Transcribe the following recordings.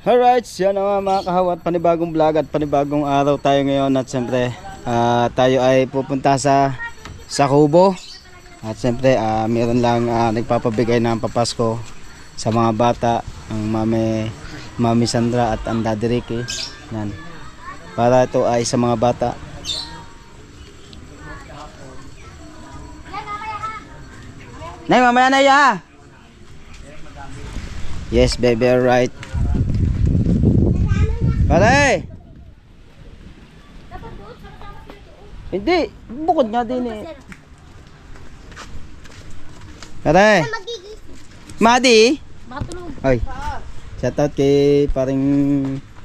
Alright, yan na mga kahawat, panibagong vlog at panibagong araw tayo ngayon. At siyempre tayo ay pupunta sa Kubo. At siyempre meron lang nagpapabigay ng papasko sa mga bata, ang Mami Sandra at ang Daddy Ricky. Yan. Para ito ay sa mga bata. Nay, mamaya na ya. Yes baby, alright. Pare! Hindi, bukod nga din eh. Pare! Madi? Matulog. Ay, shoutout kay paring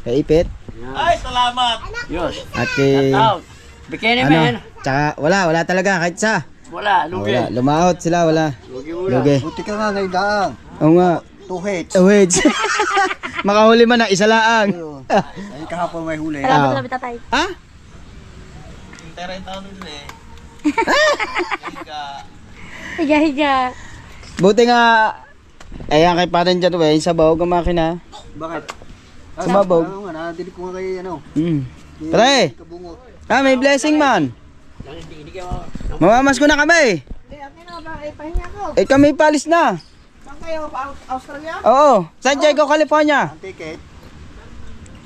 Kaipit. Ay, salamat! Yos. At kay Out. Bikini man. Tsaka wala talaga kahit sa. Wala, lugi. Wala, lumaot sila, wala. Lugi wala. Lugi. Buti ka nga naidaang. Oo nga. 2 heads. Wait. Makahuli man na isa laang. Ay, kahapon may huli. Salamat sa tatay. Ha? Teray taon din eh. Higa-higa. Buti nga ayan kay parin dyan yung sabaw ng makina. Bakit? Sumabog. Ano nga, nadilig ko nga kay ano. Pre! Kabungot. May blessing man. Mamamas ko na kami. Eh kami palis na. Saan kayo? Australia? Oo, San Diego, California. Ang ticket?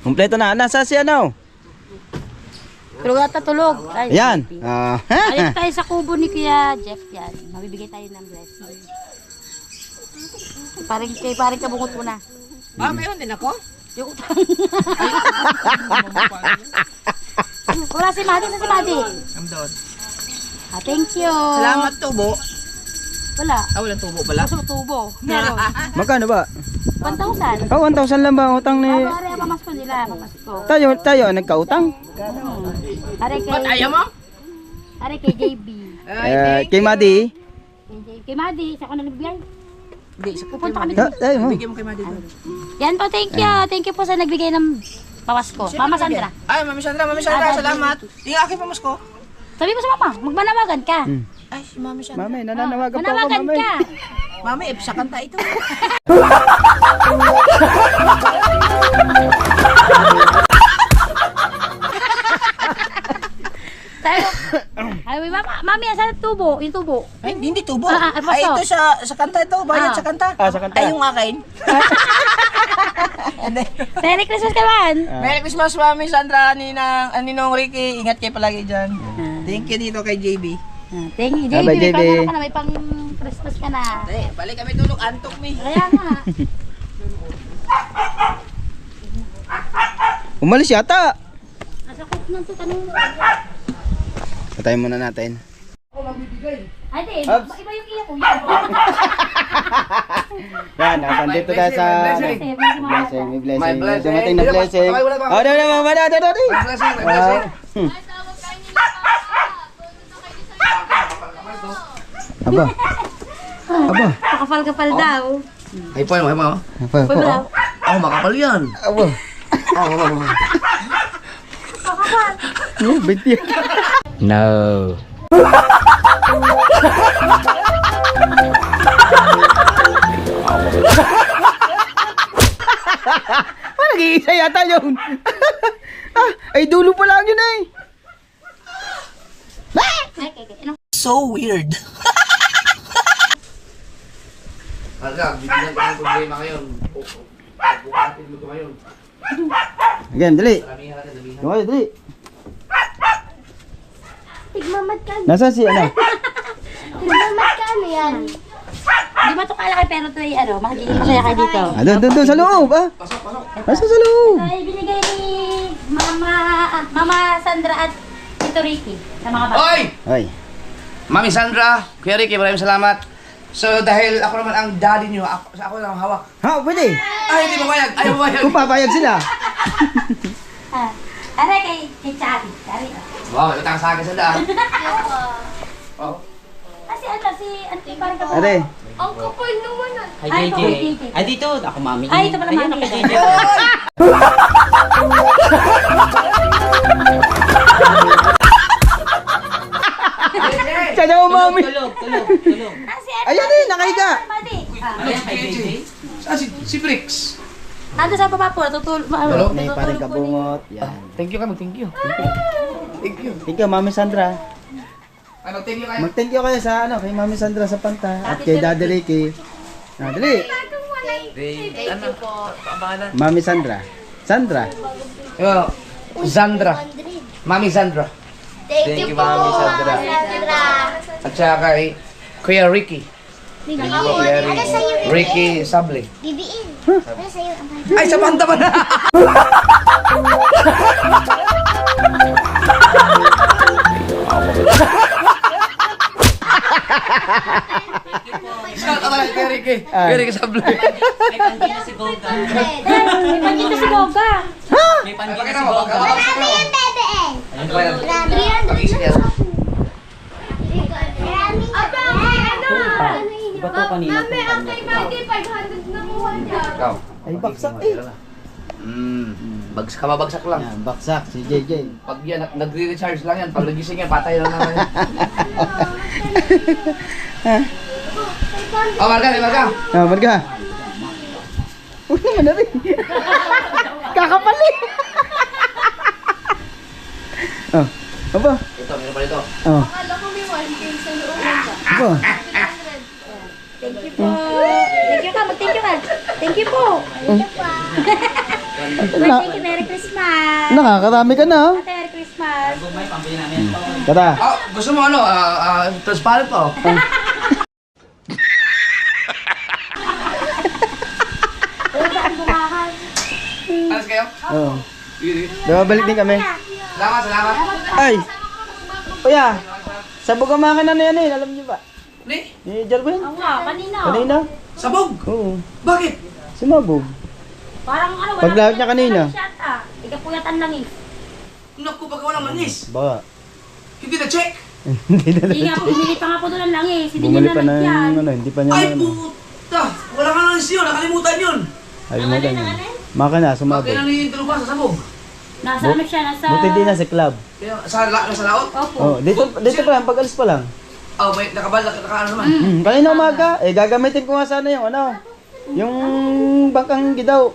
Kompleto na. Nasa si ano? Tulog ata tulog. Ay, Ayan. ayun tayo sa kubo ni Kuya Jeff yan. Mabibigay tayo ng blessing. Parang kabungot mo na. Meron din ako? Yung utang. Wala si Madi. Sa si Madi. Ang doon. Thank you. Salamat, tubo. Wala. Walang tubo pala. Gusto mo tubo. Meron. Magkano ba? 1,000. 1,000 lang ba ang utang ni... Pare, pamasko nila. Pamasko. Tayo nagkautang. Pare kay... Ba't ayaw mo? Pare kay JB. Kay Madi. Kay Madi. Sa ako na nagbigay. Hindi, sa Pupunta kami Ha, dito. tayo mo. bigyan mo kay Madi doon. Yan po, thank you. Thank you po sa nagbigay ng pamasko. Mama Sandra. Ay, Mami Sandra, salamat. Yung aking pamasko. Sabi mo sa mama, magmanawagan ka. Ay, si Mami Sandra. Mami, nananawagan po ako, Manawagan mami. ka. Mami, sa kanta ito. Tayo. Ay, mami, asan ang tubo? Yung tubo. Ay, hindi tubo. Ay, Ay, ito sa kanta ito. Bayad sa kanta. Sa kanta. Ay, yung akin. Merry Christmas ka man. Merry Christmas, Mami Sandra, Ninong Ricky. Ingat kayo palagi dyan. Thank you dito kay JB. Thank you, Bye-bye, JB. May JB. pang ka na, may pang Christmas ka na. Balik kami tulog. Antok mi. Kaya nga. Umalis yata. Nasa cook ng to, tanong mo. Patayin muna natin. Ay, di, Oops. iba yung iya ko. Yan. Yan, nandito tayo sa... blessing. Blessing, may blessing. May blessing. Dumating na blessing. Oh, no, mama, no. Blessing, blessing. Aba. Pakapal-kapal daw. Ay po, ay mo. Apa. Pwede daw. Oh, makapal yan. Aba. Oh, binti. No. Nag-iisa yata yun. Ay, dulo pa lang yun eh. So weird. Halga, bigyan ko ng problema ngayon. Bukatin mo ito ngayon. Again, dali. Damihan natin, damihan. Tumayo, dali. Tigmamat ka. Nasaan si ano? Tigmamat ka ano yan. Hindi ba ito kalaki pero ito ay ano, magiging masaya kayo dito. Doon sa loob, Nasa sa loob. Ito ay binigay ni Mama Sandra at Tito Ricky sa mga bata. Oy! Ay. Mami Sandra, Kuya Ricky, maraming salamat. So dahil ako naman ang daddy niyo, ako lang ang hawak. Ha, pwede. Ay, hindi papayag. Ayaw papayag. Kung papayag sila. Aray kay Chari. Chari. Wow, utang sa akin sa daan. Oh. Kasi ano, si Auntie parang ka. Are. Ang kapal naman. Ay, JJ. Ay, dito. Ako, mami. Ay, ito pala mami. Ayun, JJ. Siya daw, mami. Tulog. Ah, si Auntie. Ayan eh, nakahiga. Mati. Ay, JJ. Si Bricks. Nandun sa baba po, tutulog. May paring kabungot. Yan. Thank you kayo, thank you. Thank you. Thank you, Mami Sandra. Ano, thank you kayo. Mag-thank you kayo sa ano, kay Mami Sandra sa panta at kay Daddy Ricky. Ah, dali. Mami Sandra. Sandra. Yo, Zandra. Mami Zandra. Thank you, Mami Sandra. At saka kay Kuya Ricky. Ricky Sable. Bibiin. Ano sa'yo? Ay, sa panta ba na? Shout out kay Kuya Ricky. Kuya Ricky Sable. May pandina si Goga. May pagkita si Goga. May pandina Pakita si mo, Goga. Marami yung bebeen. Ano ba yan? 300 Pag-isip yan. Maraming Iba to kanina to. Ikaw. Ay, baksak eh. Bagsak ka, babagsak lang. Yan, baksak si JJ. Pag yan, nagre-recharge lang yan. Pag nagising yan, patay lang naman yan. Oh, Marga, Marga. Ah, Marga. Huwag naman na rin. Kakapali. Oh, aba. Ito, meron pa dito. Oh. Aba. Thank you po. Thank you ka, mag-thank you ka. Thank you po. Thank you, Merry Christmas. Nakakarami ka na. Oh. Merry Christmas. May pambili namin ito. Tara. Oh, gusto mo ano? Transparent pa, oh. Alas kayo? Oh. Babalik din kami. Salamat, salamat. Ay. Kuya. Sabog ang makina na yan eh. Alam niyo ba? Ni? Ni Jarwin. Oo nga, kanina. Kanina? Sabog? Oo. Bakit? Sumabog. Parang ano, Paglawak niya kanina. Ikapuyatan lang eh. Naku, pag wala manis. Ba. Hindi na-check. Hindi na Hindi nga po, bumili pa nga po doon ng langis. Hindi Bumali niya pa ng nalagyan. ano, hindi pa niya Ay, na ano. puta! Wala ka manis yun, nakalimutan yun. Ay, mo ganyan. Makina, sumabog. Bakit nangyayintulong ka sa sabog? Nasa ano siya, nasa... Buti din na sa club. Kaya, sa laot? Opo. Oh, dito pa lang, pag-alis pa lang. Oh, may nakabal, naka-ano naman. Kanina umaga, gagamitin ko nga sana yung ano, yung bangkang gidaw.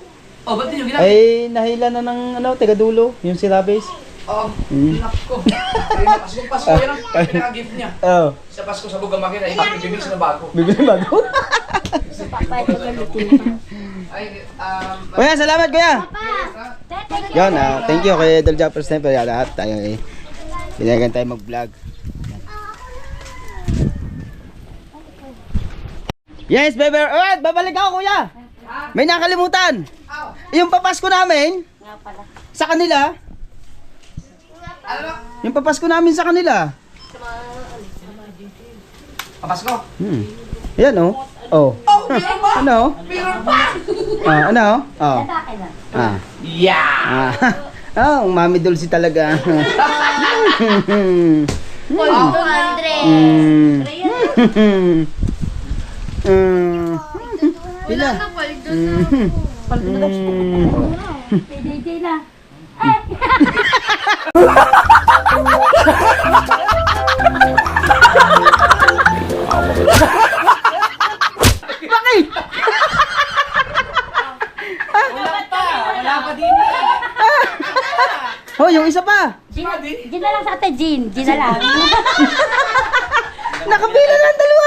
Oh, ba't din yung ginagawa? Ay, nahila na ng ano, tigadulo, yung silabes. Oo, nako. Pasko yan ang pinaka-gift niya. Oh, Sa Pasko sa bugang makina, ibibig siya ng bago. bibili bago. Papayat ko gamitin. Ay, Kuya, salamat kuya. Thank you. Yan, thank you kay Idol Japper Sniper. Yan, lahat tayo eh. Pinayagan tayo mag-vlog. Yes, baby. Alright, babalik ako kuya. May nakalimutan. Yung papasko namin Nga pala. sa kanila. ano? Yung papasko namin sa kanila. Papasko? Yan oh. Oh. Oh, meron ba? Ano? Meron pa! Ano? Oh. Sa akin na. Ah. Yeah! Ah. Oh, Mami Dulce talaga. 200. Pila? JJ na. Bakit? Wala pa din Oh, yung isa pa. Gin na lang sa ate, Gin. Gin na lang. Nakapila lang dalawa.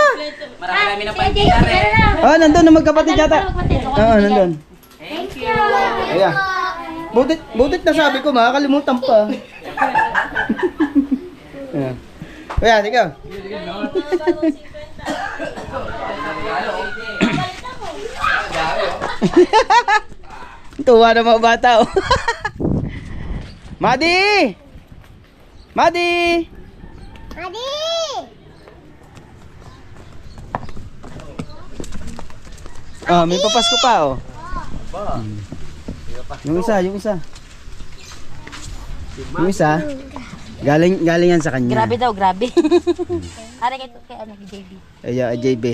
Marami na JJ, pandina gin rin. na lang. Oh, nandun na magkapatid yata. Oo, nandun. Thank you. Ayan. Butit na sabi ko, makakalimutan pa. Ayan. Kuya, ikaw. Tuwa na mga bata, oh. Madi! Madi! Adi! Oh, may papasko pa, oh. Yung isa. Yung isa. Galing yan sa kanya. Grabe daw, grabe. Ara kay ano, JB. Ay, JB.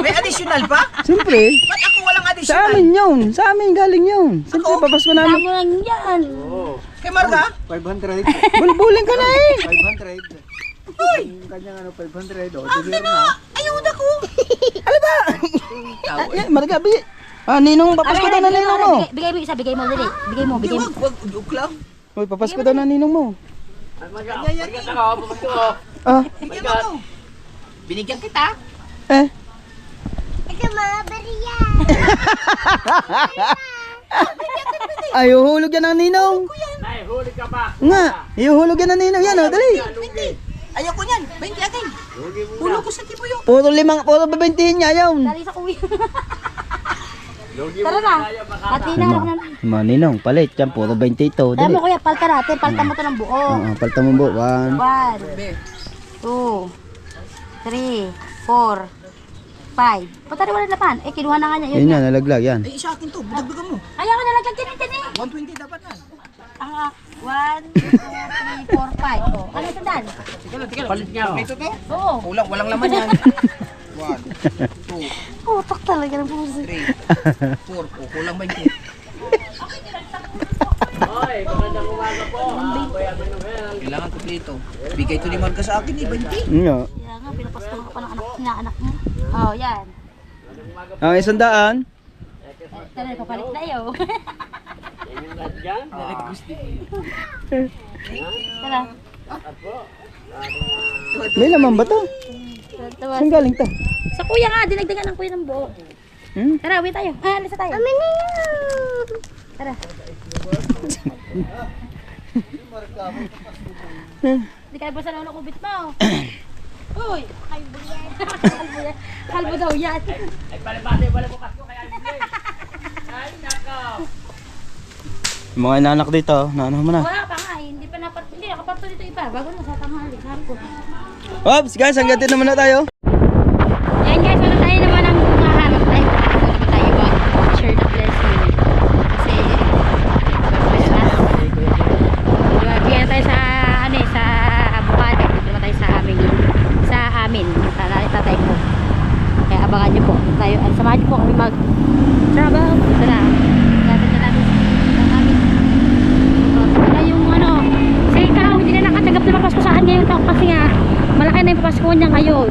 May additional pa? Siyempre, Ba't ako walang sa additional? amin yun. Sa amin galing yun. Siyempre, papasko namin. Tamo lang yan. Kay Marga? Bulbuling ka na eh. Ayun ako! Ano ba? Ay, maragabi. Ninong, papasko daw na ninong mo. Bigay mo isa, bigay mo, dali. Bigay mo, bigay mo. Wag, joke lang. Uy, papasko daw na ninong mo. Ah, Bigyan mo ako. Binigyan kita. eh. Ito mga bariya. Ay, uhulog yan ang ninong. Ay, huli ka pa. Nga, iuhulog yan ang ninong. Yan, dali. Ayoko niyan. 20 akin. Hulog ko sa tipo yun. Puro babintihin niya yun. Dali sa kuya. Tara na. Pati na harap na. Ninong, palit. Yan, puro 20 ito. Tara Dali. mo kuya, palta natin. Palta mo to ng buo. Palta mo po. 1. 1, 2, 3, 4, 5. Punta rin wala naman. Kinuha na nga niya. Yun yan, nalaglag yan. Ay, isa akin to. Budagdagan mo. Ayaw ko nalagyan tin eh. 120 dapat na. 1, 2, 3, 4, 5. Oh, ano ito dan? Palit niya ako. Ito to? Oo. Kulang, walang laman yan. 1, 2, Putak talaga ng puso. 3, 4. Oh, kulang 20. Hoy, magandang umaga po. Kuya Manuel. Kailangan kumpleto. Bigay to ni Marga sa akin eh, 20. Nga. Kaya nga, pinapasko ka pa ng anak mo. Oh, yan. Ang 100. Tara, papalit na iyo. Diyan? Tara. May laman ba to? Tawa. Saan galing to? Sa kuya nga, dinagdagan ng kuya ng buo. Tara, wait tayo. Alis na tayo. Kami na yun. Tara. Hindi ka na ba sa lolo kubit mo? Uy! Halbo yan. Halbo daw yan. Ay, palibali, wala mo pasko kaya bigay. Ay, nakaw. Mga inanak dito. Naano mo na? Wala pa nga eh. Hindi nakaparto dito iba. Bago na sa tanghali. Sabi ko. Ops, guys, hanggang dito naman na tayo. Ayan guys, wala tayo naman ang mahanap tayo. Wala ba tayo ba? Share the blessing. Kasi, bigyan tayo sa, sa bukada. Dito naman tayo sa amin. Sa tatay ko. Kaya abangan nyo po. Tayo, samahan nyo po kami mag-travel. Ito na. Gata na natin sa amin. Wala yung kasi ikaw, hindi na nakatanggap na papaskusahan ngayon kasi nga, malaki na yung papaskuhan niya ngayon.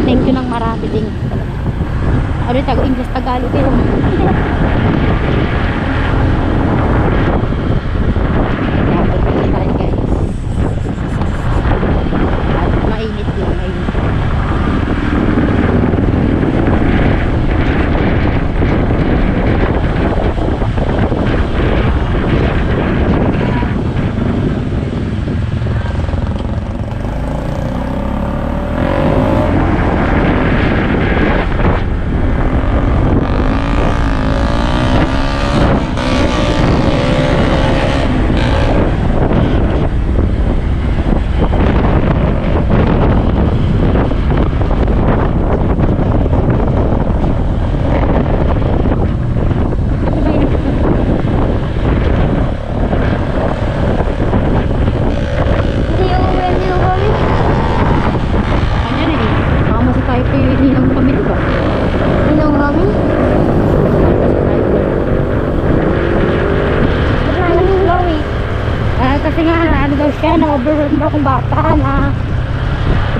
Thank you ng marami din. Ano yung English Tagalog yun? Mainit yun, mainit. Hindi yung hindi yung kami. Kanya na eh. Baka masih tayo kayo ininang kami, diba? Hindi yung kami. Ba't na yung kami? Kasi nga, ano daw siya, na-overwhelmed daw akong bata na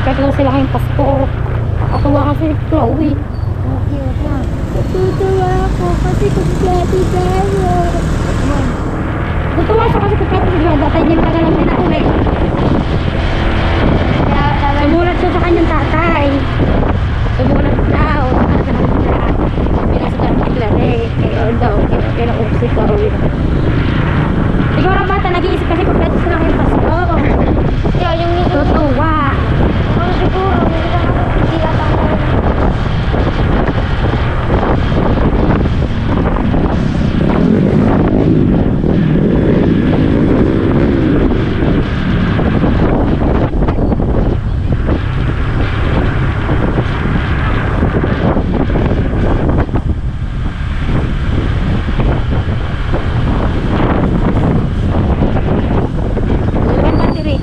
ipet lang sila ngayong Pasko. Nakatuwa kasi si Chloe. Cute na. Tutuwa ako kasi kumpleto tayo. Natuwa siya kasi kumpleto sila. Dati niya yung tagal lang pinauwi. Tumulat siya sa kanyang tatay. Tumulat daw. Pinasukan ni Clare. Kaya daw, kinaupsi ka uwi. Siguro bata, nag-iisip kasi kumpleto sila ngayong Pasko. Kaya yung Tutuwa. ang siguro, hindi lang ako. Dalawang battery.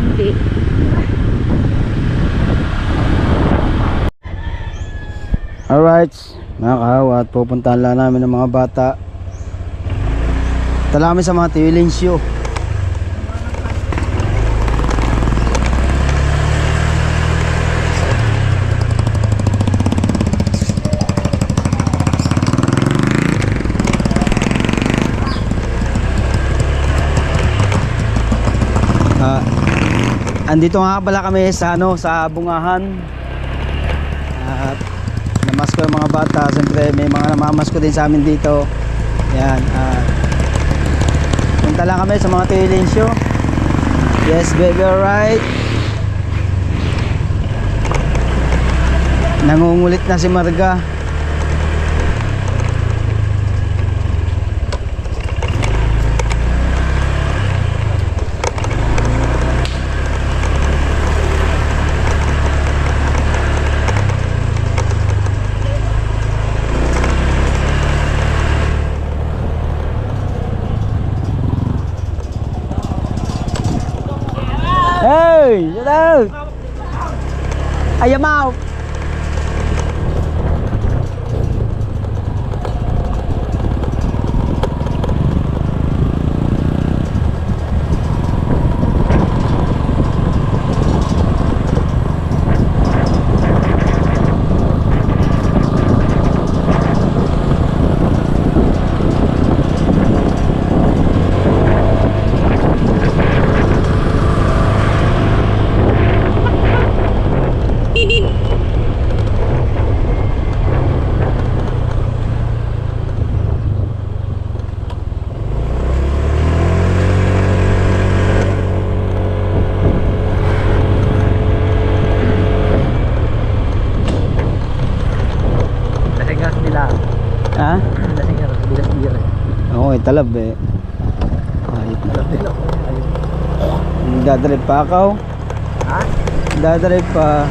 Hindi. Alright, mga kahawat, pupuntahan lang namin ng mga bata. Tala kami sa mga tiwiling show. Andito nga pala kami sa sa bungahan. At namasko yung mga bata. Siyempre may mga namamasko din sa amin dito. Yan. Punta lang kami sa mga tiwiling show. Yes baby, alright. Nangungulit na si Marga. Hey, shout out. Ayamaw. Ha? Oo, talab eh. Ayot na. Dadrive pa ako. Ha? Dadrive pa.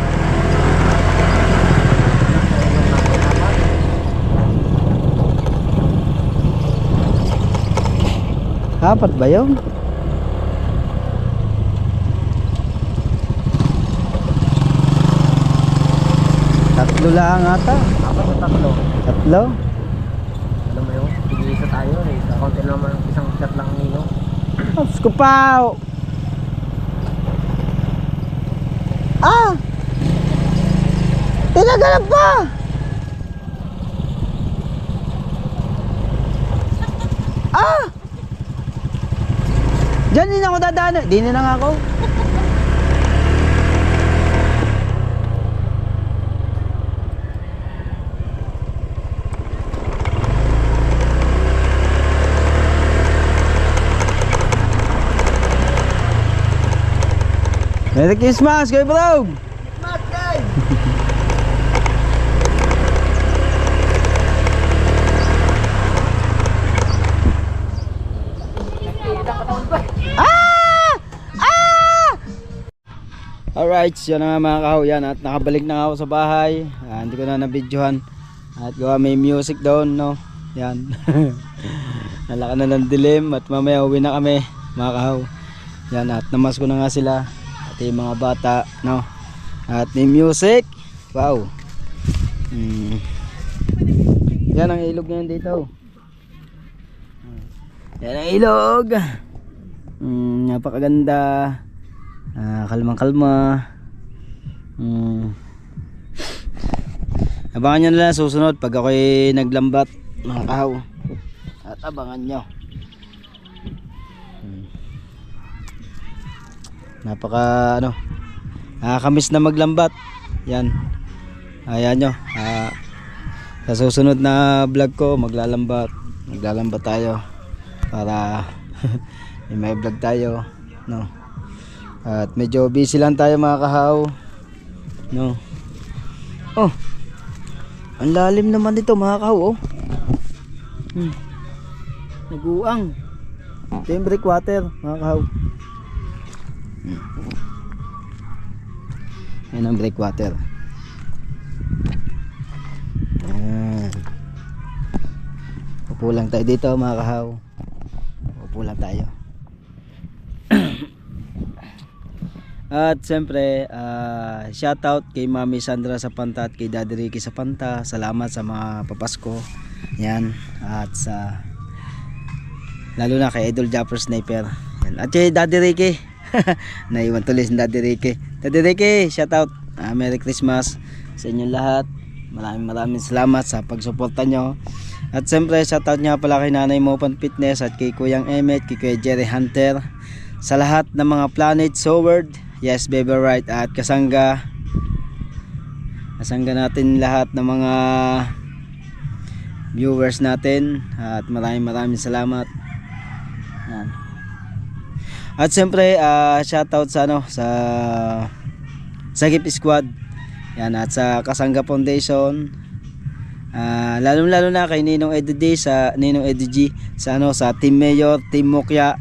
Apat ba yun? Tatlo lang ata. Apat na tatlo. Tatlo? Alam mo yun, pili-isa tayo eh. Sa konti naman, isang shot lang nino. Ops ko pa. Ah! Tinagalan pa! Ah! Diyan din ako dadaan. Di na lang ako. Merry Christmas kayo bro! Ah! Ah! Alright, yun na nga mga kahuyan at nakabalik na ako sa bahay. Hindi ko na nabidyohan. At gawa may music doon, no? Yan. Nalaka na ng dilim at mamaya uwi na kami mga kahaw. Yan at namas ko na nga sila. At yung mga bata, no? At may music. Wow. Yan ang ilog ngayon dito. Yan ang ilog. Napakaganda. Kalmang kalma. Abangan nyo na lang susunod pag ako'y naglambat mga kahaw. At abangan nyo. Napaka nakakamiss na maglambat. Yan. Ayan nyo. Sa susunod na vlog ko maglalambat tayo para may vlog tayo, no? At medyo busy lang tayo mga kahaw, no? Oh, ang lalim naman dito mga kahaw, oh. Naguang. Ito yung breakwater mga kahaw. Yan ang breakwater. Upo lang tayo dito mga kahaw. Upo lang tayo. At siyempre shoutout kay Mami Sandra sa Panta at kay Daddy Ricky sa Panta. Salamat sa mga papasko. Yan. At sa lalo na kay Idol Japper Sniper. Yan. At kay Daddy Ricky. Naiwan tuloy si Daddy Ricky. Daddy Ricky, shoutout. Merry Christmas sa inyong lahat. Maraming salamat sa pagsuporta nyo. At siyempre shoutout nga pala kay Nanay Mopan Fitness at kay Kuyang Emmet, kay Kuya Jerry Hunter, sa lahat ng mga Planet Soward, Yes Baby Right at kasangga natin lahat ng mga viewers natin at maraming salamat. Yan. At siyempre shoutout sa sa Gift Squad. Yan, at sa Kasangga Foundation. Lalo na kay Ninong Eddie sa sa Team Mayor, Team Mukya.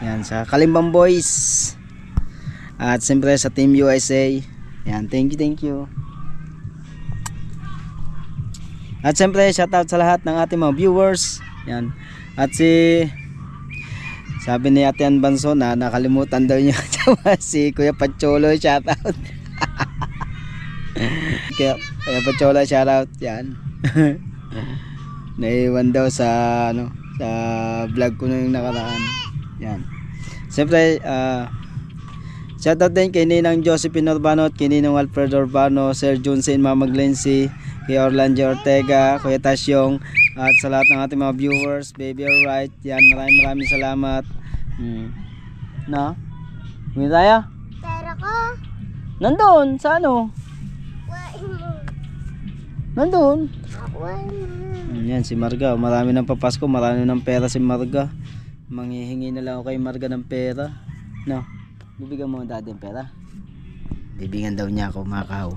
Yan, sa Kalimbang Boys. At siyempre sa Team USA. Yan, thank you. At siyempre shoutout sa lahat ng ating mga viewers. Yan. At sabi ni Ate Ann Banso na nakalimutan daw niya si Kuya Pacholo, shoutout. Kuya Pacholo, shoutout. Yan. Naiwan daw sa sa vlog ko nung nakaraan. Yan. Siyempre shoutout din kay Ninang Josephine Urbano at kay Ninong Alfredo Urbano, Sir Junsen, Mama Glency, kay Orlando Ortega, Kuya Tasyong, at sa lahat ng ating mga viewers, Baby Alright. Yan, maraming salamat. Na? Hindi tayo? Pera ko. Nandun, sa ano? Kuhain mo. Nandun. Kuhain mo. Yan, si Marga. Marami ng papasko, marami ng pera si Marga. Manghihingi na lang ako kay Marga ng pera. No? Bibigyan mo dati ng pera? Bibigyan daw niya ako, makaw.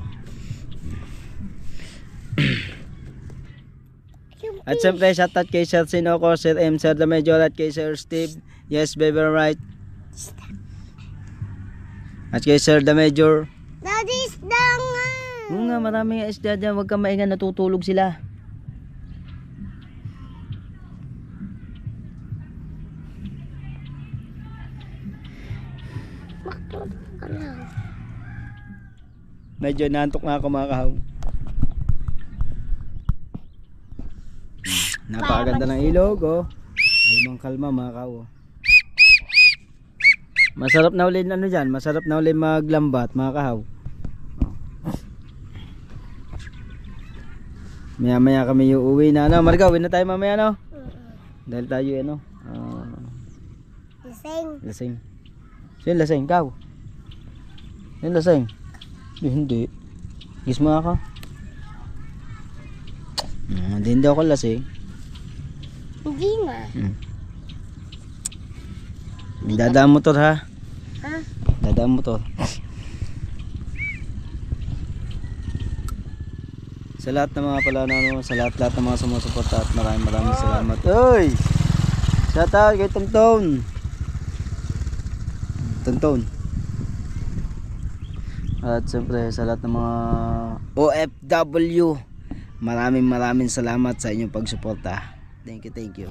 At siyempre shoutout kay Sir Sinoco, Sir M, Sir Damedjol at kay Sir Steve. Yes Baby Right. At kay Sir Damedjol. Daddy, isda nga. Oo nga, maraming isda dyan. Huwag kang maingan, natutulog sila. Medyo nantok na ako mga kahaw. Napakaganda ng ilog, oh. Kalmang kalma mga kahaw. Masarap na uli ano dyan, masarap na uli maglambat mga kahaw. Maya maya kami uuwi na. Ano, Marga, uwi na tayo mamaya no? Dahil tayo ano? Lasing. Lasing. Sino lasing? Ikaw? Sino lasing? Hindi. Gis mo ako. Hindi ako lasing. Hindi nga. Dadaan motor ha? Ha? Dadaan motor. Sa lahat ng mga pala sa lahat ng mga sumusuporta at maraming salamat. Oy! Shout out kay Tonton. Tonton. At siyempre sa lahat ng mga OFW, maraming salamat sa inyong pagsuporta. Thank you.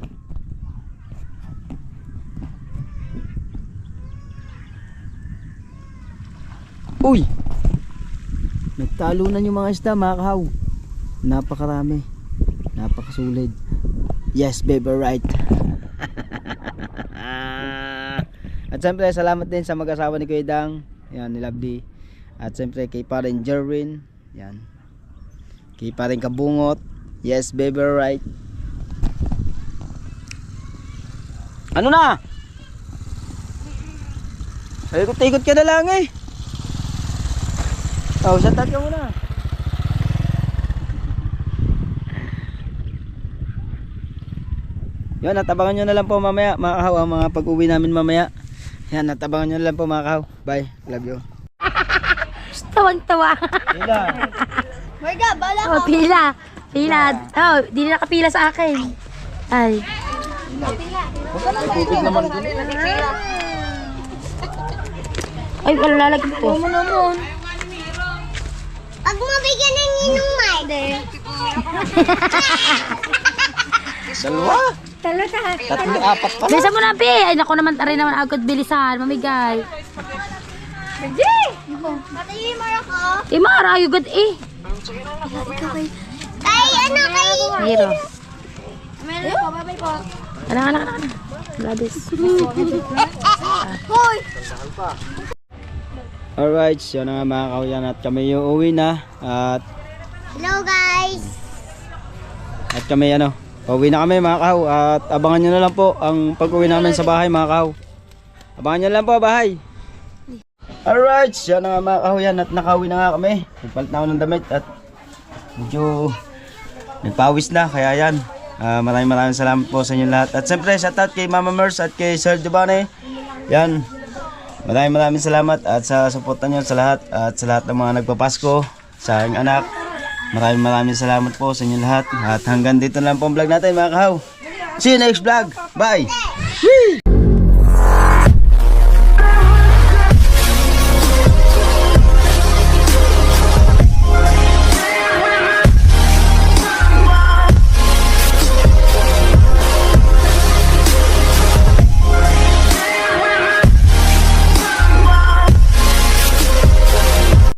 Uy! Nagtalunan yung mga isda mga kahaw. Napakarami. Napakasulid. Yes, baby, right. At siyempre salamat din sa mag-asawa ni Kuya Dang. Yan, ni Lovely. At siyempre kay paring Jerwin. Yan. Kay paring Kabungot. Yes, baby, right. Ano na? Ikot-ikot ka na lang eh. Oh, shout out ka muna. Yan, natabangan nyo na lang po mamaya mga kahaw, ang mga pag-uwi namin mamaya. Yan, natabangan nyo na lang po mga kahaw. Bye, love you. Tawang-tawa. Pila. Marga, bala Oh, pila. Oh, di na nakapila sa akin. Ay. Ay, wala lalagyan po. Pag mabigyan ng ninong Mike. Dalawa. Tatlo, apat pa. Bilisan mo na, Pi. Ay, naku naman, aray naman agad bilisan. Mamigay. Hindi! Patayin mo ako. Eh, marayo agad eh. Ay, ano kay... Hero. Meron po, babay po. Anak. Gladys. Hoy! Alright, so na nga mga kahuyan at kami yung uwi na. Hello guys! At kami pauwi na kami mga kahaw. At abangan nyo na lang po ang pag-uwi namin sa bahay mga kahaw. Abangan nyo na lang po bahay. Alright, so na nga mga kahuyan at nakauwi na nga kami. Nagpalit na ako ng damit at medyo nagpawis na, kaya yan. Maraming salamat po sa inyo lahat. At siyempre shoutout kay Mama Mers at kay Sir Giovanni. Yan. Maraming salamat at sa suporta nyo sa lahat at sa lahat ng mga nagpapasko sa aking anak. Maraming salamat po sa inyo lahat. At hanggang dito na lang po ang vlog natin mga kahaw. See you next vlog. Bye!